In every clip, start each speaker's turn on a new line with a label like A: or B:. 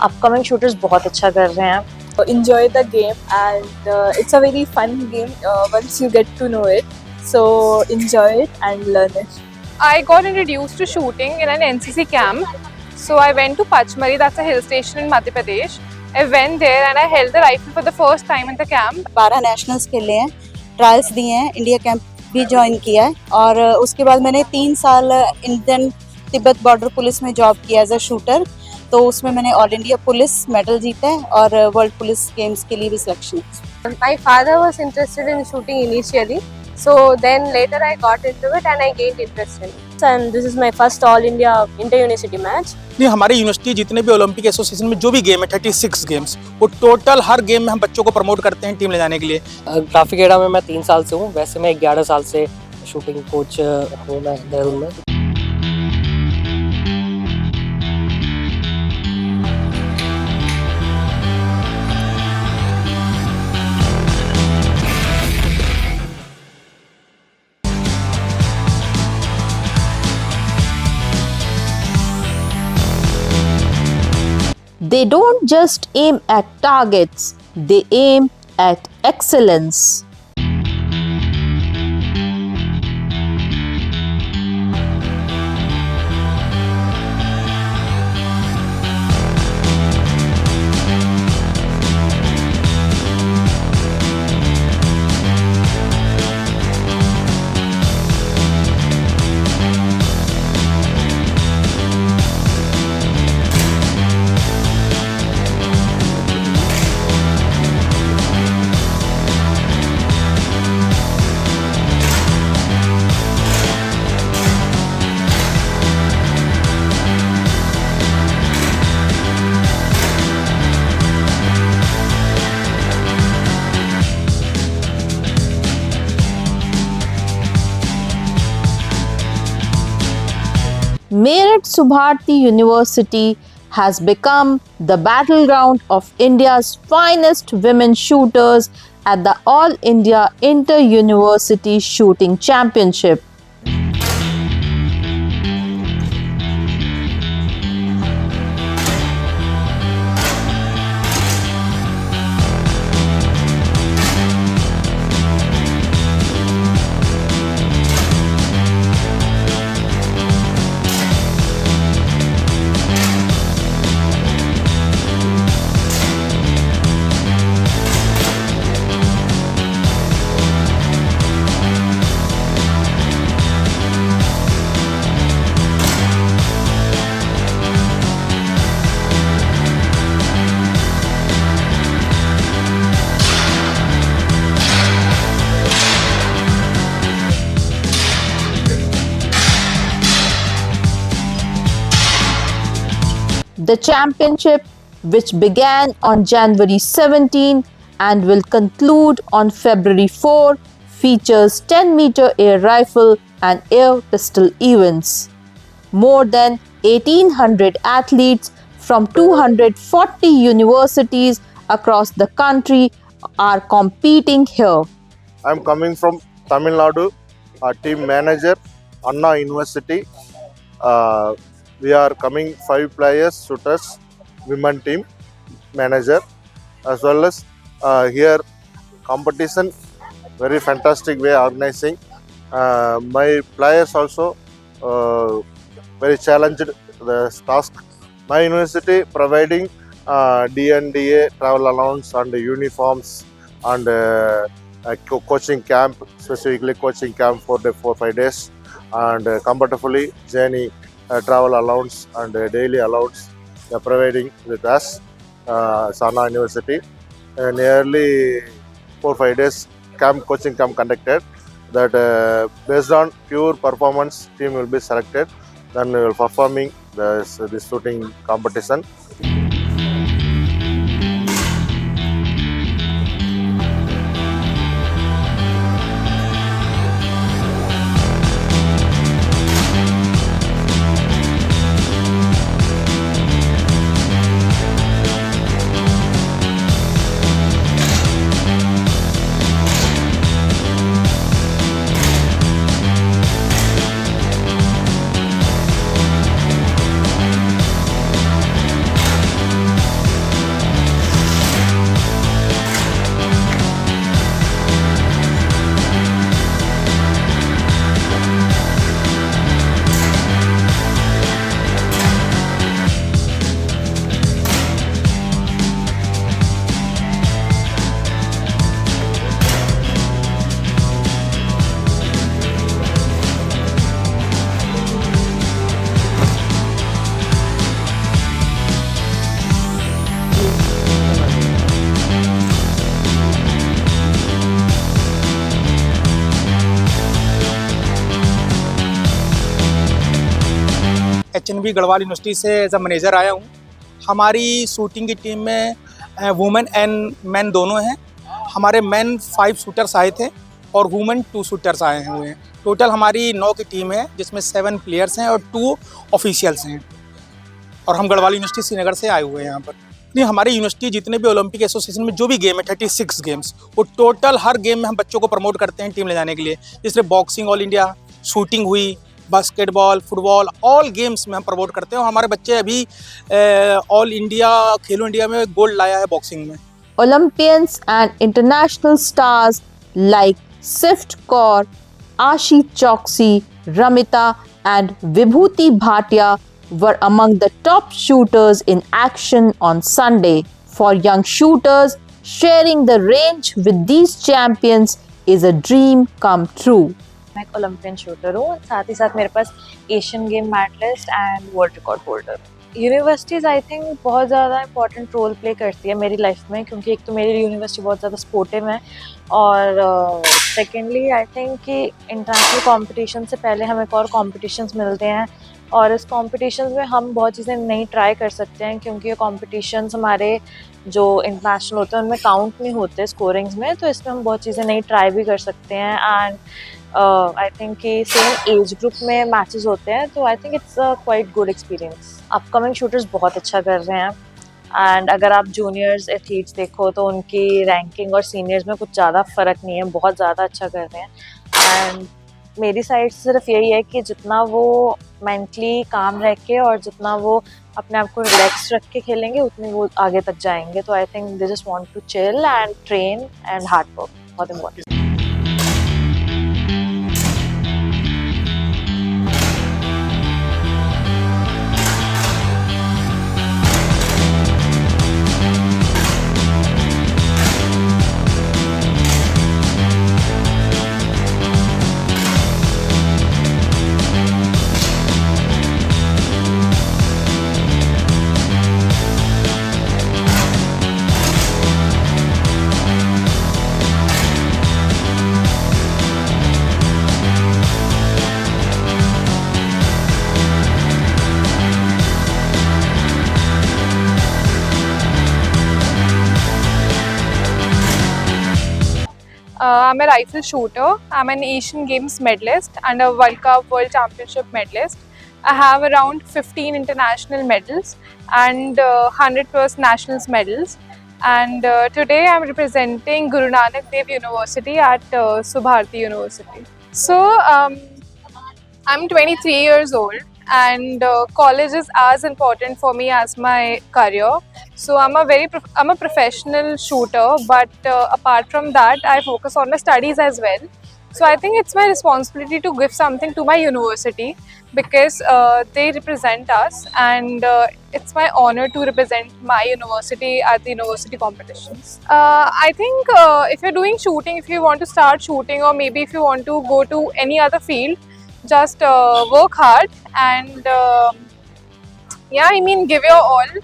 A: Upcoming shooters बहुत अच्छा कर रहे हैं.
B: Enjoy the game, and it's a very fun game once you get to know it. So enjoy it and learn it.
C: I got introduced to shooting in an NCC camp. So I went to Pachmari, that's a hill station in Madhya Pradesh. I went there and I held the rifle for the first time in the camp.
D: 12 nationals खेले हैं, trials दिए हैं, India camp भी join किया है और उसके बाद मैंने 3 साल इंडियन तिब्बत बॉर्डर पुलिस में जॉब किया एज अ शूटर. तो उसमें मैंने ऑल इंडिया पुलिस मेडल जीता है और वर्ल्ड पुलिस गेम्स के लिए भी selection.
C: My father was interested in shooting initially. So then later I got into it and I gained interest in it.
B: And this is my first All India Inter-University match.
E: नहीं, हमारी university जितने भी Olympic association में जो भी game है 36 games, वो total हर game में हम बच्चों को प्रमोट करते हैं टीम ले जाने के लिए.
F: ग्राफिकेडा में मैं 3 साल से हूँ. वैसे मैं 11 साल से शूटिंग कोच हूँ मैं देहरादून में.
G: They don't just aim at targets, they aim at excellence. Meerut Subharti University has become the battleground of India's finest women shooters at the All India Inter-University Shooting Championship. The championship, which began on January 17 and will conclude on February 4, features 10-meter air rifle and air pistol events. More than 1,800 athletes from 240 universities across the country are competing here.
H: I am coming from Tamil Nadu, team manager, Anna University. We are coming 5 players, shooters, women team manager, as well as here competition, very fantastic way organizing. My players also very challenged the task. My university providing DNDA travel allowance and uniforms and coaching camp, specifically coaching camp for the 4-5 days, and comfortably journey travel allowance and daily allowance they are providing with us, Sana University. Nearly 4-5 days coaching camp conducted. That based on pure performance, team will be selected. Then we will performing this shooting competition.
E: HNB Garhwal university से as a manager आया हूँ। हमारी shooting की team में women and man दोनों हैं। हमारे man 5 shooters आए थे और वुमेन 2 शूटर्स आए हुए हैं। टोटल हमारी 9 की टीम है जिसमें 7 प्लेयर्स हैं और 2 ऑफिशियल्स हैं। और हम गढ़वाल यूनिवर्सिटी श्रीनगर से आए हुए हैं यहाँ पर। नहीं, हमारी यूनिवर्सिटी जितने भी ओलंपिक एसोसिएशन में जो भी गेम है 36 गेम्स, वो टोटल हर गेम में हम बच्चों को प्रमोट करते हैं टीम ले जाने के लिए। जैसे बॉक्सिंग ऑल इंडिया, शूटिंग हुई, बास्केटबॉल, फुटबॉल, ऑल गेम्स में हम प्रमोट करते हैं। और हमारे बच्चे अभी ऑल इंडिया, खेलो इंडिया में गोल्ड लाया है बॉक्सिंग में।
G: Olympians and international stars like Sift Kaur, Ashi Choksi, Ramita and Vibhuti Bhatia were among the top shooters in action on Sunday. For young shooters, sharing the range with these champions is a dream come true.
A: मैं एक Olympian shooter हूँ, साथ ही साथ मेरे पास Asian game medalist and world record holder. Universities I think बहुत ज़्यादा इंपॉर्टेंट रोल प्ले करती है मेरी लाइफ में, क्योंकि एक तो मेरी यूनिवर्सिटी बहुत ज़्यादा सपोर्टिव है और सेकेंडली आई थिंक कि इंटरनेशनल कंपटीशन से पहले हमें एक और कॉम्पिटिशन्स मिलते हैं और इस कॉम्पिटिशन्स में हम बहुत चीज़ें नई ट्राई कर सकते हैं, क्योंकि ये कॉम्पिटिशन्स हमारे जो इंटरनेशनल होते हैं उनमें काउंट नहीं होते स्कोरिंग्स में, तो इसमें हम बहुत चीज़ें नई ट्राई भी कर सकते हैं। एंड आई थिंक कि सेम एज ग्रुप में मैचेस होते हैं, तो I think it's a quite good experience. Upcoming shooters बहुत अच्छा कर रहे हैं एंड अगर आप जूनियर्स एथलीट्स देखो तो उनकी रैंकिंग और सीनियर्स में कुछ ज़्यादा फ़र्क नहीं है, बहुत ज़्यादा अच्छा कर रहे हैं। एंड मेरी साइड से सिर्फ यही है कि जितना वो मेंटली काम रह के और जितना वो अपने आप को रिलैक्स रख के खेलेंगे उतने वो आगे तक जाएंगे। तो I think they just want to chill and train and hard work, बहुत important.
C: I'm a rifle shooter. I'm an Asian Games medalist and a World Cup World Championship medalist. I have around 15 international medals and 100 plus nationals medals. And today I'm representing Guru Nanak Dev University at Subharti University. So I'm 23 years old and college is as important for me as my career. So I'm a professional shooter, but apart from that, I focus on my studies as well. So I think it's my responsibility to give something to my university because they represent us, and it's my honor to represent my university at the university competitions. I think if you're doing shooting, if you want to start shooting, or maybe if you want to go to any other field, just work hard and yeah, I mean, give your all.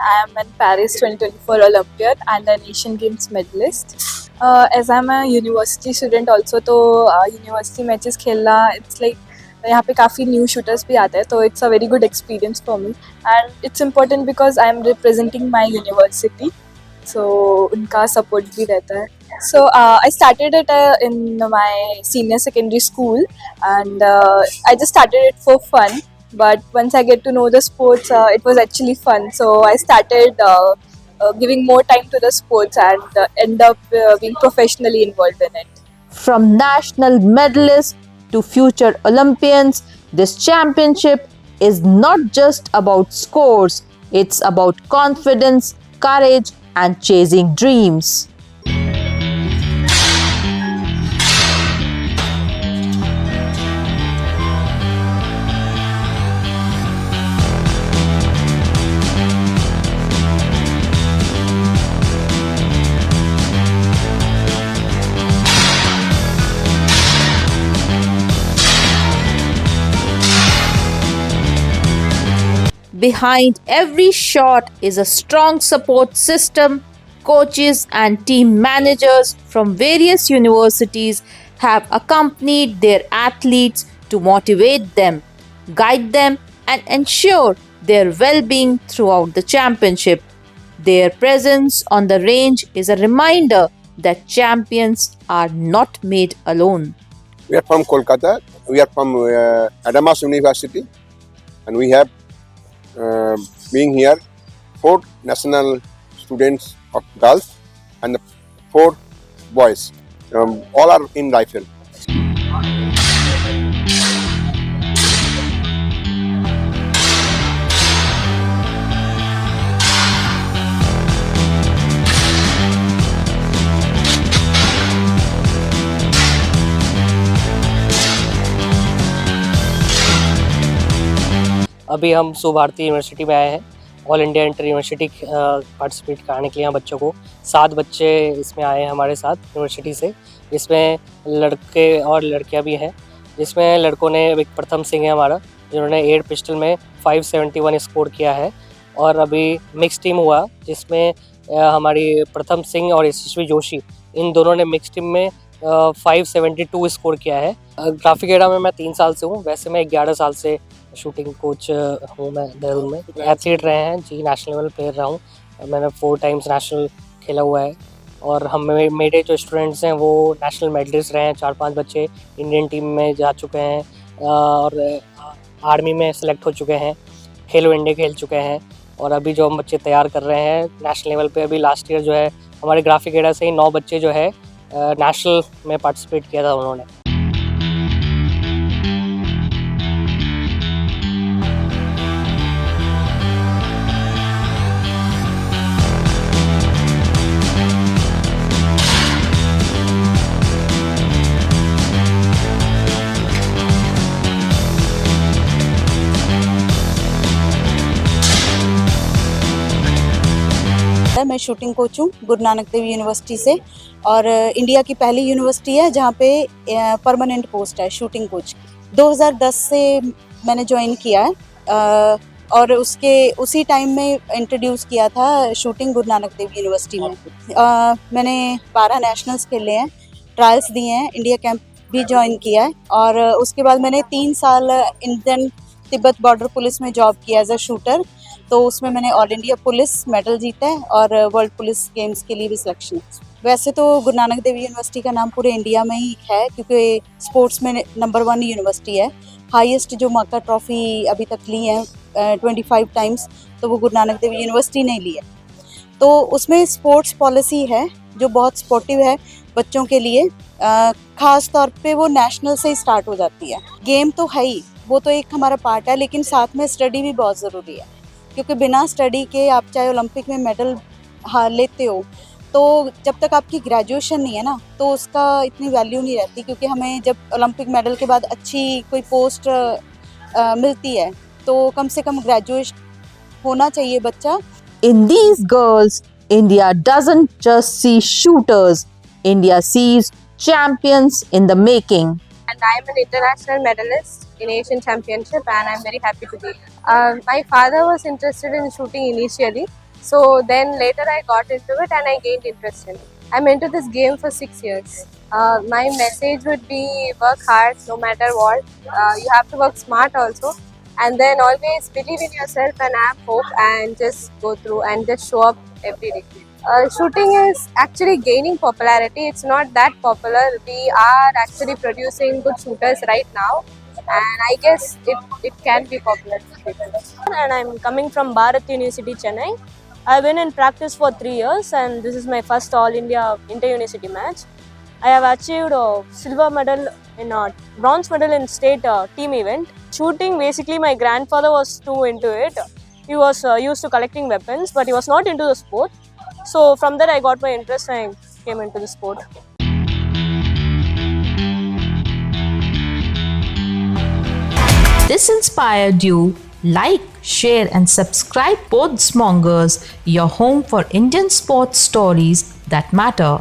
B: I am an Paris 2024 Olympian and an Asian Games medalist. As I'm a university student also, तो university matches खेलना it's like यहाँ पे काफ़ी new shooters भी आते हैं, तो it's a very good experience for me and it's important because I am representing my university, so उनका support भी रहता है. So I started it in my senior secondary school and I just started it for fun. But once I get to know the sports, it was actually fun. So I started giving more time to the sports and end up being professionally involved in it.
G: From national medalists to future Olympians, this championship is not just about scores, it's about confidence, courage, and chasing dreams. Behind every shot is a strong support system. Coaches and team managers from various universities have accompanied their athletes to motivate them, guide them, and ensure their well being throughout the championship. Their presence on the range is a reminder that champions are not made alone.
I: We are from Kolkata. We are from Adamas University, and we have being here 4 national students of girls and 4 boys. All are in rifle.
F: अभी हम Subharti university में आए हैं all India inter university participate कराने के लिए यहाँ बच्चों को 7 बच्चे इसमें आए हैं हमारे साथ यूनिवर्सिटी से, जिसमें लड़के और लड़कियाँ भी हैं। जिसमें लड़कों ने एक प्रथम सिंह है हमारा, जिन्होंने एयर पिस्टल में 571 स्कोर किया है। और अभी मिक्स टीम हुआ जिसमें हमारी प्रथम सिंह और यशस्वी जोशी, इन दोनों ने मिक्स टीम में 572 स्कोर किया है। ग्राफिकेड़ा में मैं 3 साल से हूँ, वैसे मैं 11 साल से शूटिंग कोच हूँ मैं देहरादून में। एथलीट रहे हैं जी, नेशनल लेवल प्लेयर रहा हूँ, मैंने 4 टाइम्स नेशनल खेला हुआ है। और हम मेरे जो स्टूडेंट्स हैं वो नेशनल मेडलिस्ट रहे हैं, 4-5 बच्चे इंडियन टीम में जा चुके हैं और आर्मी में सेलेक्ट हो चुके हैं, खेलो इंडिया खेल चुके हैं। और अभी जो हम बच्चे तैयार कर रहे हैं नेशनल लेवल पे, अभी लास्ट ईयर जो है हमारे ग्राफिकेड़ा से ही 9 बच्चे जो है नेशनल में पार्टिसिपेट किया था उन्होंने।
D: मैं शूटिंग कोच हूँ गुरु नानक देव यूनिवर्सिटी से, और इंडिया की पहली यूनिवर्सिटी है जहाँ पे परमानेंट पोस्ट है शूटिंग कोच की। 2010 से मैंने ज्वाइन किया है और उसी टाइम में इंट्रोड्यूस किया था शूटिंग गुरु नानक देव यूनिवर्सिटी में। मैंने 12 नेशनल्स खेले हैं, ट्रायल्स दिए हैं, इंडिया कैंप भी ज्वाइन किया है। और उसके बाद मैंने 3 साल इंडियन तिब्बत बॉर्डर पुलिस में जॉब किया एज अ शूटर, तो उसमें मैंने ऑल इंडिया पुलिस मेडल जीता है और वर्ल्ड पुलिस गेम्स के लिए भी सिलेक्शन। वैसे तो गुरु नानक देव यूनिवर्सिटी का नाम पूरे इंडिया में ही है क्योंकि स्पोर्ट्स में नंबर 1 यूनिवर्सिटी है। हाईएस्ट जो माका ट्रॉफी अभी तक ली है 25 टाइम्स, तो वो गुरु नानक देव यूनिवर्सिटी ने ली है। तो उसमें स्पोर्ट्स पॉलिसी है जो बहुत सपोर्टिव है बच्चों के लिए, ख़ास तौर पे वो नेशनल से ही स्टार्ट हो जाती है। गेम तो है ही, वो तो एक हमारा पार्ट है, लेकिन साथ में स्टडी भी बहुत ज़रूरी है क्योंकि बिना स्टडी के आप चाहे ओलंपिक में मेडल लेते हो तो जब तक आपकी ग्रेजुएशन नहीं है ना तो उसका इतनी वैल्यू नहीं रहती, क्योंकि हमें जब ओलंपिक मेडल के बाद अच्छी कोई पोस्ट मिलती है तो कम से कम ग्रेजुएट होना चाहिए बच्चा।
G: In these girls, India doesn't just see shooters, India sees champions in the making.
J: And I am an international medalist in Asian Championship and I am very happy to be here. My father was interested in shooting initially, so then later I got into it and I gained interest in it. I'm into this game for 6 years. My message would be work hard no matter what. You have to work smart also, and then always believe in yourself and have hope and just go through and just show up every day. Shooting is actually gaining popularity. It's not that popular. We are actually producing good shooters right now, and I guess it can be popular.
K: And I'm coming from Bharat University, Chennai.
J: I've been in practice for 3 years and this is my first All India Inter-University match. I have achieved a silver medal in a bronze medal in state team event. Shooting, basically my grandfather was too into it. He was used to collecting weapons but he was not into the sport. So from there I got my interest and I came into the sport.
G: This inspired you? Like, share and subscribe Podsmongers, your home for Indian sports stories that matter.